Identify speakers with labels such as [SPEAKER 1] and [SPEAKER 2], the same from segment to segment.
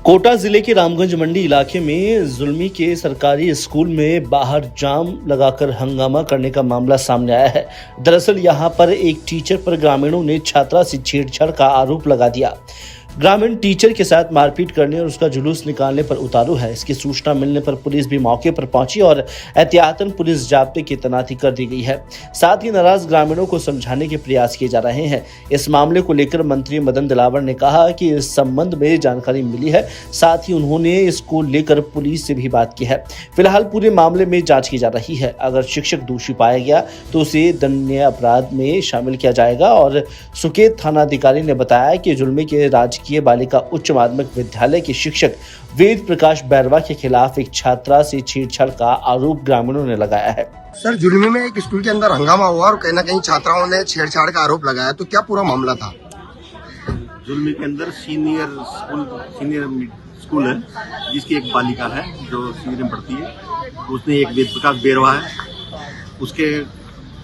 [SPEAKER 1] कोटा जिले के रामगंज मंडी इलाके में जुल्मी के सरकारी स्कूल में बाहर जाम लगाकर हंगामा करने का मामला सामने आया है। दरअसल यहां पर एक टीचर पर ग्रामीणों ने छात्रा से छेड़छाड़ का आरोप लगा दिया। ग्रामीण टीचर के साथ मारपीट करने और उसका जुलूस निकालने पर उतारू है। इसकी सूचना मिलने पर पुलिस भी मौके पर पहुंची और एहतियातन पुलिस जाब्ते की तैनाती कर दी गई है। साथ ही नाराज ग्रामीणों को समझाने के प्रयास किए जा रहे हैं। इस मामले को लेकर मंत्री मदन दिलावर ने कहा कि इस संबंध में जानकारी मिली है। साथ ही उन्होंने इसको लेकर पुलिस से भी बात की है। फिलहाल पूरे मामले में जाँच की जा रही है। अगर शिक्षक दोषी पाया गया तो उसे दंडनीय अपराध में शामिल किया जाएगा। और सुकेत थानाधिकारी ने बताया कि जुल्मी के राजकीय बालिका उच्च माध्यमिक विद्यालय के शिक्षक वेद प्रकाश बैरवा के खिलाफ एक छात्रा से छेड़छाड़ का आरोप ग्रामीणों ने लगाया है।
[SPEAKER 2] सर, जुल्मी में एक स्कूल के अंदर हंगामा हुआ और कहीं ना कहीं छात्राओं ने छेड़छाड़ का आरोप लगाया, तो क्या पूरा मामला था?
[SPEAKER 3] जुल्मी के अंदर सीनियर स्कूल है, जिसकी एक बालिका है जो सीनियर में पढ़ती है। उसने एक वेद प्रकाश बैरवा है, उसके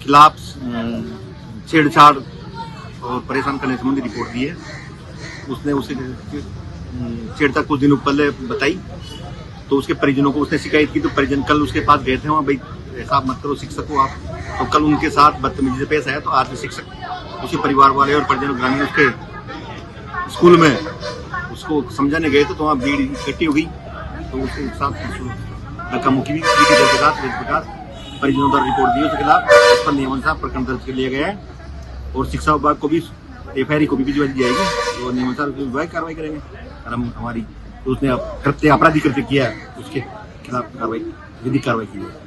[SPEAKER 3] खिलाफ छेड़छाड़ और परेशान करने संबंधी रिपोर्ट दी है। उसने उसे छेड़छाड़ कुछ दिनों पहले बताई, तो उसके परिजनों को उसने शिकायत की। तो परिजन कल उसके पास गए थे, वहाँ भाई ऐसा मत करो, शिक्षक हो आप। तो कल उनके साथ बदतमीजी से पेश आया। तो आज शिक्षक उसके परिवार वाले और परिजन ग्रामीण उसके स्कूल में उसको समझाने गए थे, तो वहाँ भीड़ इकट्ठी हो गई। तो उसके साथ धक्का मुक्की भी परिजनों द्वारा रिपोर्ट दी। उसके खिलाफ उस पर नियमानुसार प्रकरण दर्ज कर लिया गया है और शिक्षा विभाग को भी एफआईआर को भी भिजवा दी जाएगी। तो नियमानुसार विभाग कार्रवाई करेंगे। और हम हमारी तो उसने कृत्य अपराधी कृत्य किया है, उसके खिलाफ कार्रवाई विधिक कार्रवाई की है।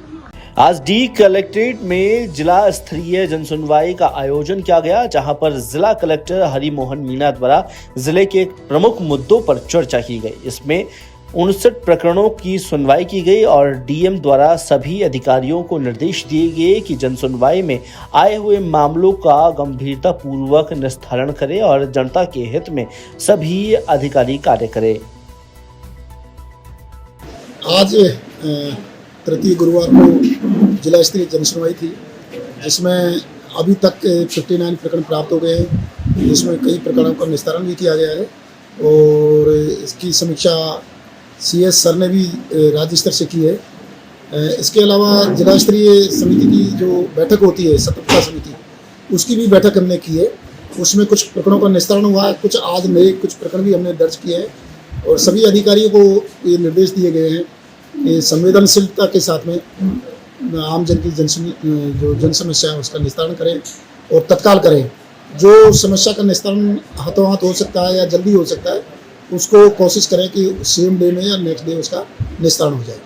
[SPEAKER 1] आज डी कलेक्ट्रेट में जिला स्तरीय जनसुनवाई का आयोजन किया गया, जहां पर जिला कलेक्टर हरिमोहन मीणा द्वारा जिले के प्रमुख मुद्दों पर चर्चा की गई। इसमें 59 प्रकरणों की सुनवाई की गई और डीएम द्वारा सभी अधिकारियों को निर्देश दिए गए कि जनसुनवाई में आए हुए मामलों का गंभीरता पूर्वक निस्तारण करें और जनता के हित में सभी अधिकारी कार्य करें।
[SPEAKER 4] आज तृतीय गुरुवार को जिला स्तरीय जनसुनवाई थी, जिसमें अभी तक 59 प्रकरण प्राप्त हो गए हैं, जिसमें कई प्रकरणों का निस्तारण भी किया गया है। और इसकी समीक्षा सीएस सर ने भी राज्य स्तर से की है। इसके अलावा जिला स्तरीय समिति की जो बैठक होती है, सतर्कता समिति, उसकी भी बैठक हमने की है। उसमें कुछ प्रकरणों का निस्तारण हुआ है, कुछ आज नए कुछ प्रकरण भी हमने दर्ज किए हैं। और सभी अधिकारियों को ये निर्देश दिए गए हैं कि संवेदनशीलता के साथ में आम जन की जो जन समस्या है उसका निस्तारण करें और तत्काल करें। जो समस्या का निस्तारण हाथों हाथ हो सकता है या जल्दी हो सकता है, उसको कोशिश करें कि सेम डे में या नेक्स्ट डे उसका निस्तारण हो जाए।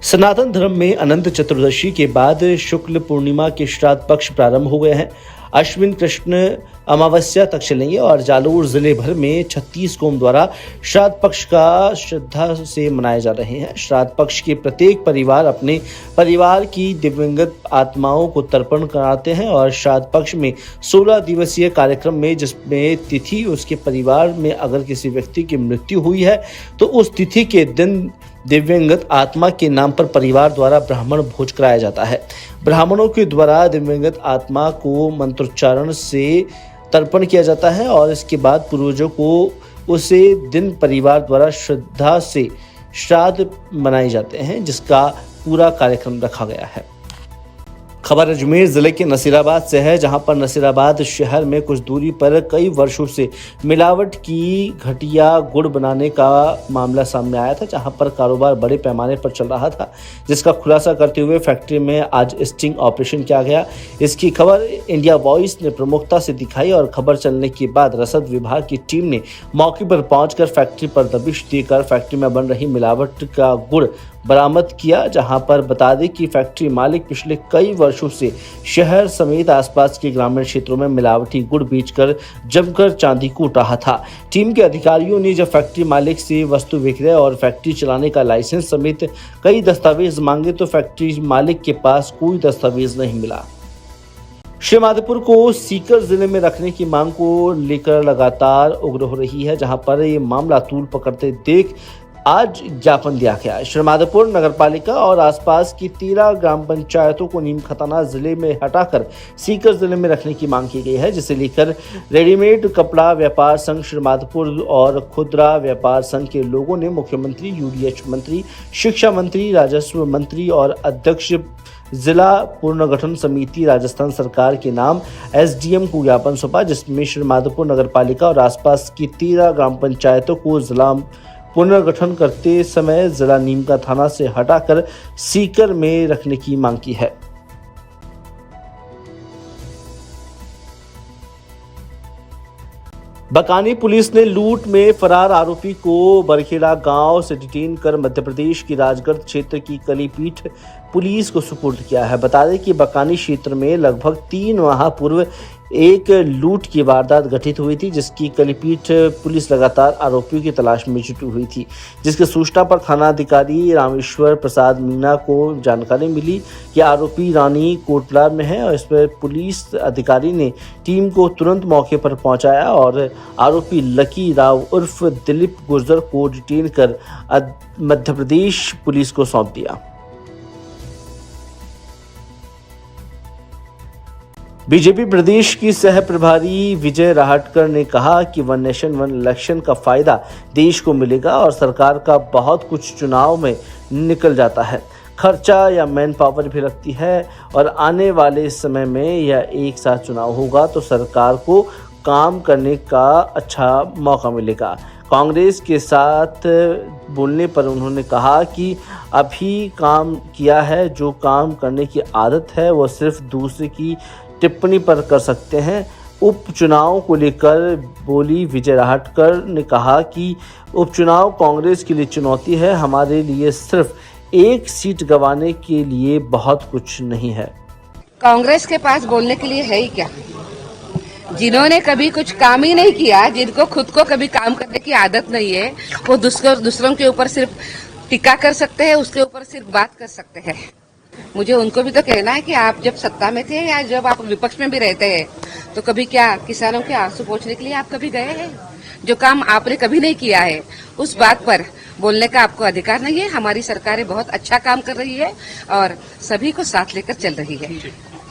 [SPEAKER 1] सनातन धर्म में अनंत चतुर्दशी के बाद शुक्ल पूर्णिमा के श्राद्ध पक्ष प्रारंभ हो गए हैं। अश्विन कृष्ण अमावस्या तक चलेंगे और जालोर जिले भर में 36 कौम द्वारा श्राद्ध पक्ष का श्रद्धा से मनाए जा रहे हैं। श्राद्ध पक्ष के प्रत्येक परिवार अपने परिवार की दिवंगत आत्माओं को तर्पण कराते हैं और श्राद्ध पक्ष में 16 दिवसीय कार्यक्रम में, जिसमें तिथि उसके परिवार में अगर किसी व्यक्ति की मृत्यु हुई है तो उस तिथि के दिन दिव्यंगत आत्मा के नाम पर परिवार द्वारा ब्राह्मण भोज कराया जाता है। ब्राह्मणों के द्वारा दिव्यंगत आत्मा को मंत्रोच्चारण से तर्पण किया जाता है और इसके बाद पूर्वजों को उसे दिन परिवार द्वारा श्रद्धा से श्राद्ध मनाए जाते हैं, जिसका पूरा कार्यक्रम रखा गया है। खबर अजमेर जिले के नसीराबाद से है, जहां पर नसीराबाद शहर में कुछ दूरी पर कई वर्षों से मिलावट की घटिया गुड़ बनाने का मामला सामने आया था, जहां पर कारोबार बड़े पैमाने पर चल रहा था, जिसका खुलासा करते हुए फैक्ट्री में आज स्टिंग ऑपरेशन किया गया। इसकी खबर इंडिया वॉइस ने प्रमुखता से दिखाई और खबर चलने के बाद रसद विभाग की टीम ने मौके पर पहुंचकर फैक्ट्री पर दबिश देकर फैक्ट्री में बन रही मिलावट का गुड़ बरामद किया। जहां पर बता दें कि फैक्ट्री मालिक पिछले कई वर्षों से शहर समेत आसपास के ग्रामीण क्षेत्रों में मिलावटी गुड़ बेचकर जमकर चांदी कूट रहा था। टीम के अधिकारियों ने जब फैक्ट्री मालिक से वस्तु विक्रय और फैक्ट्री चलाने का लाइसेंस समेत कई दस्तावेज मांगे तो फैक्ट्री मालिक के पास कोई दस्तावेज नहीं मिला। श्रीमाधोपुर को सीकर जिले में रखने की मांग को लेकर लगातार उग्र हो रही है, जहां पर ये मामला तूल पकड़ते देख आज ज्ञापन दिया गया। श्रीमाधोपुर नगरपालिका और आसपास की 13 ग्राम पंचायतों को नीम खताना जिले में हटाकर सीकर जिले में रखने की मांग की गई है, जिसे लेकर रेडीमेड कपड़ा व्यापार संघ श्रीमाधोपुर और खुदरा व्यापार संघ के लोगों ने मुख्यमंत्री, यूडीएच मंत्री, शिक्षा मंत्री, राजस्व मंत्री और अध्यक्ष जिला पुनर्गठन समिति राजस्थान सरकार के नाम एसडीएम को ज्ञापन सौंपा, जिसमें श्रीमाधोपुर नगरपालिका और आसपास की 13 ग्राम पंचायतों को जिला पुनर्गठन करते समय जिला नीम का थाना से हटाकर सीकर में रखने की मांग की है। बकानी पुलिस ने लूट में फरार आरोपी को बरखेड़ा गांव से डिटेन कर मध्य प्रदेश की राजगढ़ क्षेत्र की कलीपीठ पुलिस को सुपुर्द किया है। बता दें कि बकानी क्षेत्र में लगभग 3 माह पूर्व एक लूट की वारदात घटित हुई थी, जिसकी कलीपीठ पुलिस लगातार आरोपियों की तलाश में जुटी हुई थी, जिसकी सूचना पर थानाधिकारी रामेश्वर प्रसाद मीणा को जानकारी मिली कि आरोपी रानी कोटला में है और इस पर पुलिस अधिकारी ने टीम को तुरंत मौके पर पहुंचाया और आरोपी लकी राव उर्फ दिलीप गुर्जर को डिटेन कर मध्य प्रदेश पुलिस को सौंप दिया। बीजेपी प्रदेश की सह प्रभारी विजय राहटकर ने कहा कि वन नेशन वन इलेक्शन का फायदा देश को मिलेगा और सरकार का बहुत कुछ चुनाव में निकल जाता है, खर्चा या मैन पावर भी लगती है और आने वाले समय में यह एक साथ चुनाव होगा तो सरकार को काम करने का अच्छा मौका मिलेगा। कांग्रेस के साथ बोलने पर उन्होंने कहा कि अभी काम किया है, जो काम करने की आदत है वो सिर्फ दूसरे की टिप्पणी पर कर सकते हैं। उपचुनाव को लेकर बोली विजय राहटकर ने कहा कि उपचुनाव कांग्रेस के लिए चुनौती है, हमारे लिए सिर्फ एक सीट गंवाने के लिए बहुत कुछ नहीं है।
[SPEAKER 5] कांग्रेस के पास बोलने के लिए है ही क्या? जिन्होंने कभी कुछ काम ही नहीं किया, जिनको खुद को कभी काम करने की आदत नहीं है, वो दूसरों के ऊपर सिर्फ टिक्का कर सकते हैं, उसके ऊपर सिर्फ बात कर सकते हैं। मुझे उनको भी तो कहना है कि आप जब सत्ता में थे या जब आप विपक्ष में भी रहते हैं तो कभी क्या किसानों के आंसू पोंछने के लिए आप कभी गए हैं? जो काम आपने कभी नहीं किया है उस बात पर बोलने का आपको अधिकार नहीं है। हमारी सरकारें बहुत अच्छा काम कर रही है और सभी को साथ लेकर चल रही है।